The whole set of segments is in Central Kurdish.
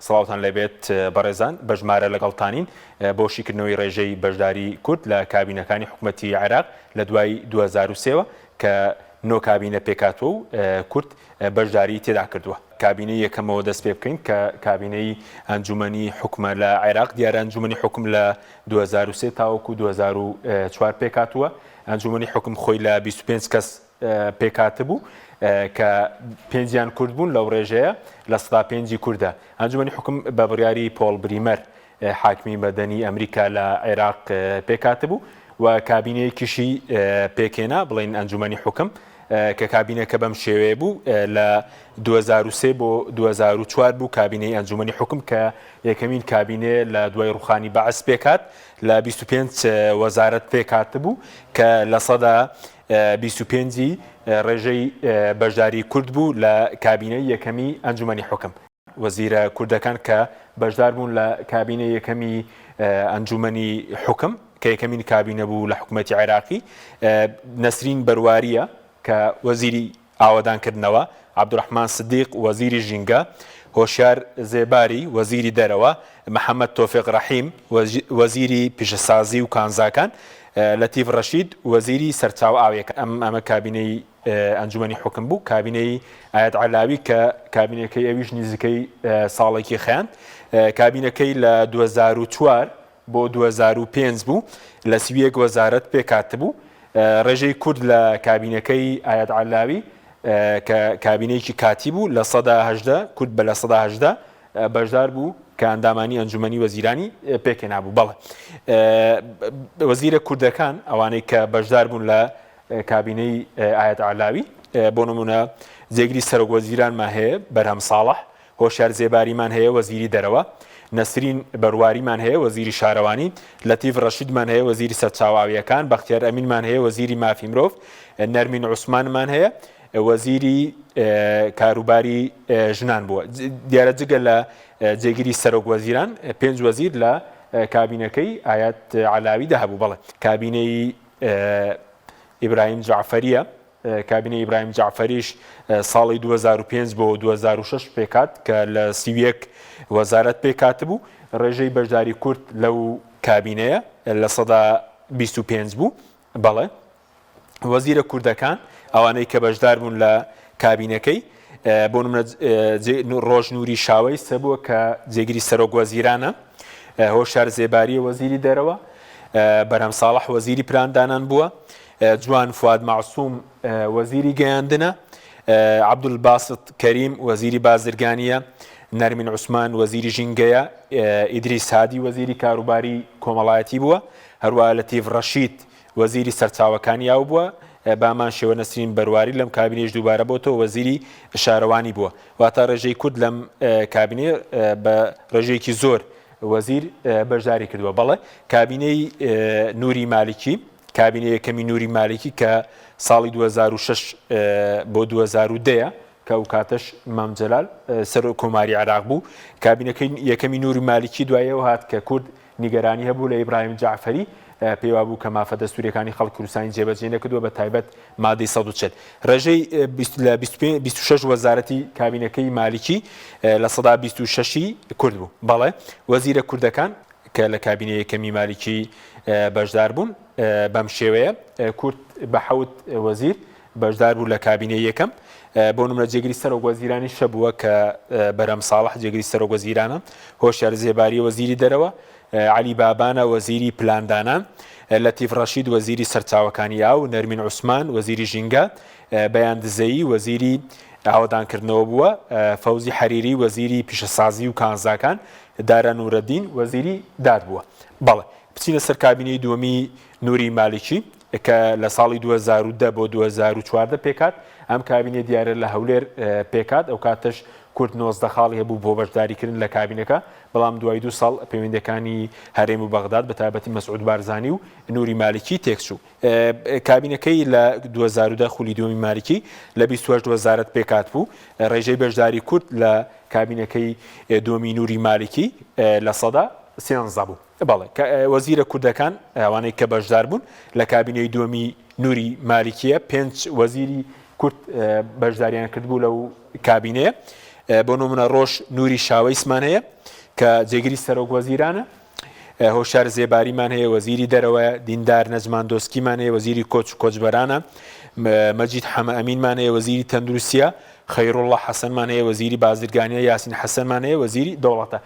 سڵاوتان لەبێت بەڕێزان بە ژمارە لەگەڵتانین بۆ شیکردنەوەی ڕێژەی بەشداری کورد لە کابینەکانی حکوومەتی عێراق لە دوای 2023ەوە کە نۆ کابینە پێکاتوە و کورد بەشداری تێدا کردووە. کابینەی یەکەمەوە دەست پێ بکەین کە کابینەی ئەنجومەنی حکومە لە عێراق دیارە ئەنجومەنی حکم لە 2023 تاوەکو 2004 پێکاتووە. ئەنجومەنی حکم خۆی لە 25 کەس پێکات بوو کە پێنجیان کورد بوون لەو ڕێژەیە لە 105 کووردە. ئەنجومەنی حکم بە بڕیاری پۆڵ بریمەر حاکمی بەدەنی ئەمریکا لە عێراق پێکات بوو و کابینەیەکیشی پێکێنا بڵین ئەنجومەنی حکم کە کابینەکە بەم شێوەیە بوو لە 2023 بۆ 2004 بوو کابینەی ئەنجومەنی حکم کە یەکەمین کابینێ لە دوای ڕوخانی بەعس پێکات لە 25 وەزارەت پێکات بوو کە لە سەدا 25 ڕێژەی بەشداری کورد بوو لە کابینەی یەکەمی ئەنجومەنی حکم. وەزیرە کوردەکان کە بەشدار بوون لە کابینە یەکەمی ئەنجومەنی حکم کە یەکەمین کابینە بوو لە حکوومەتی عێراقی نەسرین بەرواریە کە وەزیری ئاوەدانکردنەوە، عەبدوڕەحمان سدیق وەزیری ژینگە، هۆشیار زێباری وەزیری دەرەوە، محەممەد تۆفیق ڕەحیم وەزیری پیشەسازی و کانزاکان، لەتیف ڕەشید وەزیری سەرچاوە ئاویەکە. ئەمە کابینەی ئەنجومەنی حکم بوو. کابینەی ئایەت عەلاوی کە کابینەکەی ئەویش نزیکەی ساڵێکی خەیان، کابینەکەی لە 2004 بۆ 2005 بوو لە 31 وەزارەت پێکات بوو. ڕێژەی کورد لە کابینەکەی ئایەت عەلاوی کە کابینەیەکی کاتی بوو لە 118 کورد بە لە 118 بەشدار بوو کە ئەندامانی ئەنجومەنی وەزیرانی پێکێنابوو. بەڵێ وەزیرە کوردەکان ئەوانەی کە بەشدار بوون لە کابینەی ئایەت عەلاوی بۆ نمونە جێگیری سەرۆک وەزیرانمان هەیە بەرهەم ساڵح، هۆشیار زێباریمان هەیە وەزیری دەرەوە، نەسرین بەرواریمان هەیە وەزیری شارەوانی، لەتیف ڕەشیدمان هەیە وەزیری سەرچاوەکان، بەختیار ئەمینمان هەیە وەزیری مافی مرۆڤ، نەرمین عوسمانمان هەیە وەزیری کاروباری ژنان بووە. دیارە جگە لە جێگیری سەرۆک وەزیران 5 وەزیر لە کابینەکەی ئایەت عەلاوی دەهەبوو. بەڵێ کابینەی ئیبراهیم جعفەریە، کابینەی ئیبراهیم جعفەریش ساڵی 2005 بۆ 2006 پێکات کە لە 31 وەزارەت پێکات بوو. ڕێژەی بەشداری کورد لەو کابینەیە لە 125 بوو. بەڵێ وەزیرە کوردەکان ئەوانەی کە بەشدار بوون لە کابینەکەی بۆ نمونە ڕۆژ نووری شاوەی سەبووە کە جێگیری سەرۆک وەزیرانە، هۆشیار زێباری وەزیری دەرەوە، بەرهەم ساڵح وەزیری پلاندانان بووە، جوان فواد معسووم وەزیری گەیاندنە، عەبدولباست کەریم وەزیری بازرگانیە، نەرمین عوسمان وەزیری ژینگەیە، ئیدریس هادی وەزیری کاروباری کۆمەڵایەتی بووە، هەروەها لەتیف ڕەشید وەزیری سەرچاوەکانی یاو بووە، بامان شێوە نەسرین بەرواری لەم کابینەش دووبارە بۆتەوە وەزیری شارەوانی بووە. واتە ڕێژەی کورد لەم کابینێ بە ڕێژەیەکی زۆر وەزیر بەشداری کردووە. بەڵێ کابینەی نووری مالیکی، کابینە یەکەمی نووری مالیکی کە ساڵی 2006 بۆ 2010 کە ئەو کاتەش مام جەلال سەرۆک کۆماری عێراق بوو. کابینەکەی یەکەمی نووری مالیکی دوایەوە هات کە کورد نیگەرانی هەبوو لە ئیبراهیم جعفەری پێوا بوو کە مافە دەستوریەکانی خەڵک کوردستانی جێبەجێ نەکردووە بە تایبەت مادەی 140. ڕێژەی لە 26 وەزارەتی کابینەکەی مالیکی لە 126 کورد بوو. بەڵێ وەزیرە کوردەکان کە لە کابینە یەکەمی مالیکی بەشدار بوون بەم شێوەیە کورد بە 7 وەزیر بەشدار بوو لە کابینە یەکەم. بۆ نمونە جێگیری سەرۆک وەزیرانی شەبووە کە بەرهەم ساڵح جێگیری سەرۆک وەزیرانە، هۆشیار زێباری وەزیری دەرەوە، علی بابانە وەزیری پلاندانان، لەتیف ڕەشید وەزیری سەرچاوەکانی ئاو، نەرمین عوسمان وەزیری ژینگە، بەیان دزەیی وەزیری ئاوەدانکردنەوە بووە، فەوزی حەریری وەزیری پیشەسازی و کانزاکان، دارە نورەدین وەزیری داد بووە. بەڵێ بچینە سەر کابینەی دووەمی نووری مالیکی کە لە ساڵی 2010 بۆ 2014 پێکات. ئەم کابینێ دیارە لە هەولێر پێکات، ئەو کاتەش کورد 90 خاڵی هەبوو بۆ بەشداریکردن لە کابینەکە، بەڵام دوای 2 ساڵ پەیوەندەکانی هەرێم و بەغداد بە تایبەتی مەسعود بارزانی و نووری مالیکی تێکچوو. کابینەکەی لە 2010 خولی دووەمی مالیکی لە 28 وەزارەت پێکات بوو. ڕێژەی بەشداری کورد لە کابینەکەی دووەمی نووری مالیکی لە 13 بوو. بەڵێ وەزیرە کوردەکان ئەوانەی کە بەشدار بوون لە کابینەی دووەمی نووری مالیکیە 5 وەزیری کورد بەشداریان کردبوو لەو کابینەیە. بۆ نمونە ڕۆژ نووری شاوەیسمان هەیە کە جێگیری سەرۆک وەزیرانە، هۆشار زێباریمان هەیە وەزیری دەرەوەیە، دیندار نەجمان دۆسکیمان هەیە وەزیری کۆچ و کۆچبەرانە، مەجید حەمە ئەمینمان هەیە وەزیری تەندروستیە، خەیرۆڵڵا حەسەنمان هەیە وەزیری بازرگانیە، یاسین حەسەنمان هەیە وەزیری دەوڵەتە.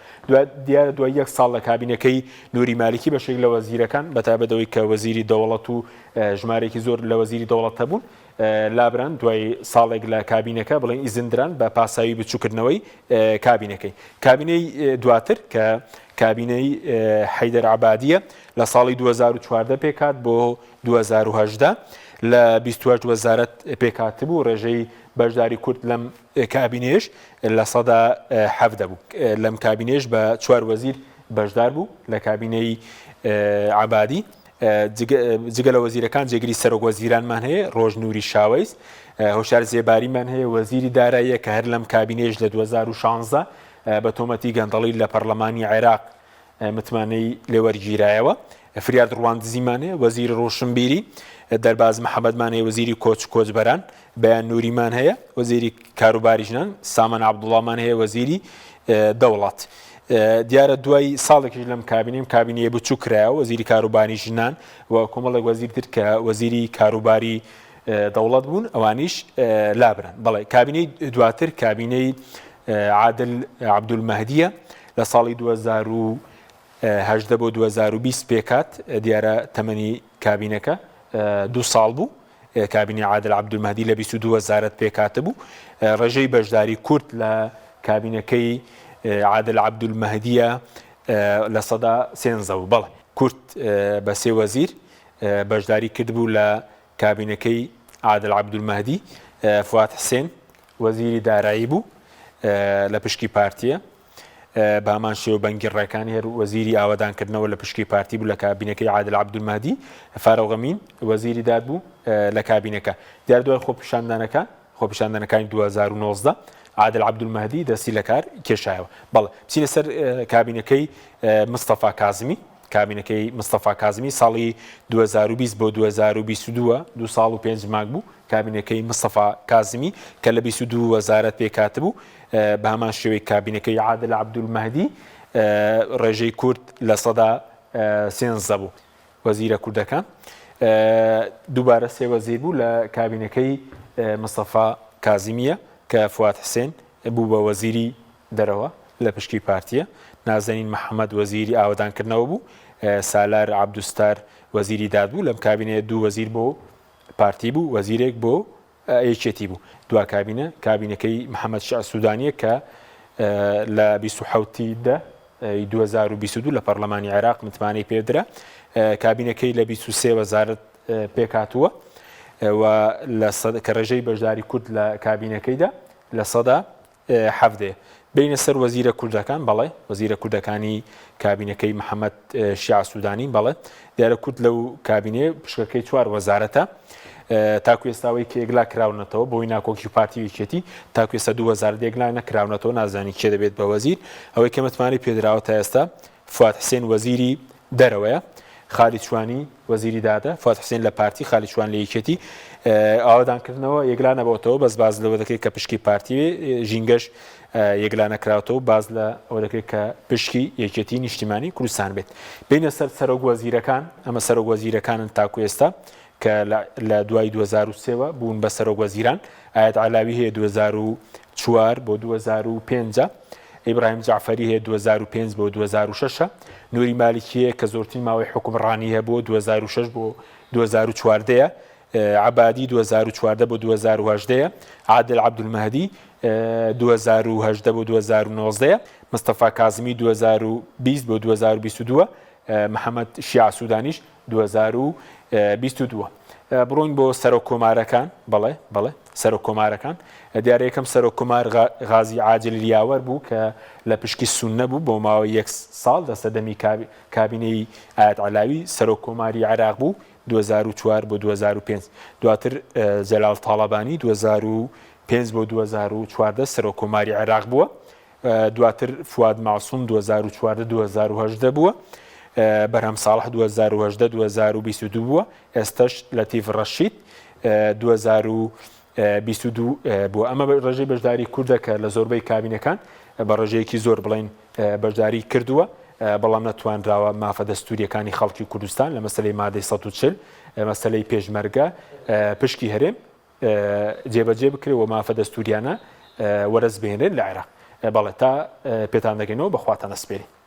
دیارە دوای یەک ساڵ لە کابینەکەی نووری مالیکی بەشێک لە وەزیرەکان بەتابەتەوەی کە وەزیری دەوڵەت و ژمارێکی زۆر لە وەزیری دەوڵەتە بوون لابران دوای ساڵێک لە کابینەکە بڵێن ئیزندران بە پاساوی بچووکردنەوەی کابینەکەی. کابینەی دواتر کە کابینەی حەیدەر عەبادیە لە ساڵی 2014 پێکات بۆ 2018 لە 28 وەزارەت پێکات بوو. ڕێژەی بەشداری کورد لەم کابینێش لە سەدا 17 بوو. لەم کابینێش بە 4 وەزیر بەشدار بوو لە کابینەی عەبادی. جگە لە وەزیرەکان جێگیری سەرۆک وەزیرانمان هەیە، ڕۆژ نووری شاوەیست، هۆشار زێباریمان هەیە وەزیری داراییە کە هەر لەم کابینێش لە 2016 بە تۆمەتی گەندەڵی لە پەرلەمانی عێراق متمانەی لێوەرگیرایەوە. فریاد ڕواندزیمان هەیە وەزیری ڕۆشنبیری، دەرباز محەممەدمان هەیە وەزیری کۆچ کۆچبەران، بەیان نووریمان هەیە وەزیری کاروباری ژنان، سامان عەبدوڵڵامان هەیە وەزیری دەوڵەت. دیارە دوای ساڵێکیش لەم کابینەیە بچوو کرایەوە وەزیری کاروباری ژنان و کۆمەڵێک وەزیرتر کە وەزیری کاروباری دەوڵەت بوون ئەوانیش لابران. بەڵێ کابینەی دواتر کابینەی عادل عەبدولمەهدیە لە ساڵی 2018 بۆ 2020 پێکات. دیارە تەمەنی کابینەکە 2 ساڵ بوو. کابینی عادل عەبدولمەهدی لە 22 وەزارەت پێکاتە بوو. ڕێژەی بەشداری کورد لە کابینەکەی عادل عەبدولمەهدیە لە سەدا 13 بوو. بەڵێ کورد بە 3 وەزیر بەشداری کرد بوو لە کابینەکەی عادل عەبدولمەهدی. فواد حسێن وەزیری دارایی بوو لە پشکی پارتیە، بە هەمان شێوە بەنگی ڕێکانی هەر وەزیری ئاوادانکردنەوە لە پشکی پارتی بوو لە کابینەکەی عادل عەبدولمەهدی. فاروق ئەمین وەزیری داد بوو لە کابینەکە. دیار دوای خۆپیشاندانەکانی 2019 عادل عەبدولمەهدی دەستی لە کار کێشایەوە. بەڵێ بچینە سەر کابینەکەی مستەفا کاظمی. کابینەکەی مستەفا کاظمی ساڵی 2020 بۆ 2022 2 ساڵ و 5 مانگ بوو. کابینەکەی مستەفا کاظمی کە لە 22 وەزارەت پێکات بوو. بە هەمان شێوەی کابینەکەی عادل عەبدولمەهدی ڕێژەی کورد لە سەدا 13 بوو. وەزیرە کوردەکان دووبارە 3 وەزیر بوو لە کابینەکەی مستەفا کاظمیە کە فواد حسێن بوو بە وەزیری دەرەوە لە پشکی پارتیە، نازەنین محەممەد وەزیری ئاوادانکردنەوە بوو، سالار عەبدوستار وەزیری داد بوو. لەم کابینەیە 2 وەزیر بۆ پارتی بوو، وەزیرێک بۆ یەکێتی بوو. دوا کابینەکەی محەممەد شیع سوودانیە کە لە 27 2022 لە پەرلەمانی عێراق متمانەی پێدرا. کابینەکەی لە 23 وەزارەت پێکاتووە و کە ڕێژەی بەشداری کورد لە کابینەکەیدا لە سەدا 17. بینە سەر وەزیرە کوردەکان. بەڵێ وەزیرە کوردەکانی کابینەکەی محەممەد شیع سوودانی. بەڵێ دیارە کورد لەو کابینێ پشکەکەی 4 وەزارەتە تاکو ئێستاوەی کە ئێگلا کراونەتەوە بۆی ناکۆکی پارتی یەکێتی تاکو ئێستا 2 وەزارەت ئێگلا نەکراونەتەوە، نازانی کێ دەبێت بە وەزیر. ئەوەی کە متمانی پێدراوە تا ئێستا فواد حسێن وەزیری دەرەوەیە، خالید چوانی وەزیری دادە، فواد حسێن لە پارتی، خالید چوان لە یەکێتی. ئاوادانکردنەوە یەکلا نەبەوەتەوە، بەس باز لەوە دەکرێت کە پشکی پارتی ژینگەش یەکلا نەکراوەتەوە، باز لە ئەوە دەکرێت کە پشکی یەکێتی نیشتیمانی کوردستان بێت. بینە سەر سەرۆک وەزیرەکان. ئەمە سەرۆک وەزیرەکانن تاکو ئێستا کە لە دوای 2023 بوون بە سەرۆک وەزیران. ئایەت عەلاوی هەیە 2004 بۆ 2005، ئیبراهیم جعفەری هەیە 2005 بۆ 2006، نووری مالیکیە کە زۆرترین ماوەی حکومڕانی هەیە بۆ 2006 بۆ 2014، عەبادی 2014 بۆ 2018، عادل عەبدولمەهدی 2018 بۆ 2019، مستەفا کاظمی 2020 بۆ 2022، محەممەد شیع سوودانیش 2022. بڕۆین بۆ سەرۆک کۆمارەکان. بەڵێ سەرۆک کۆمارەکان. دیارە یەکەم سەرۆک کۆمار غازی عاجل ریاوەر بوو کە لە پشکی سوننە بوو بۆ ماوەی 1 ساڵ دەستەدەمی کابینەی ئایەت عەلاوی سەرۆک کۆماری عێراق بوو 2004 بۆ 2005. دواتر جەلال تاڵەبانی 2005 بۆ 2014 سەرۆک کۆماری عێراق بووە. دواتر فواد معسووم 2014-2018 بووە. بەرهەم ساڵح 2018-2022 بووە. ئێستاش لەتیف ڕەشید 22 بووە. ئەمە ڕێژەی بەشداری کوردە کە لە زۆربەی کابینەکان بە ڕێژەیەکی زۆر بڵین بەشداری کردووە، بەڵام نەتوانراوە مافە دەستوریەکانی خەڵکی کوردستان لە مەسلەی مادەی 140 مەسلەی پێشمەرگە پشکی هەرێم جێبەجێ بکرێەوە مافە دەستوریانە وەرز بهێنرێت لە عێراق. بەڵێ تا پێتان دەگەینەوە بەخواتە نەسپێری.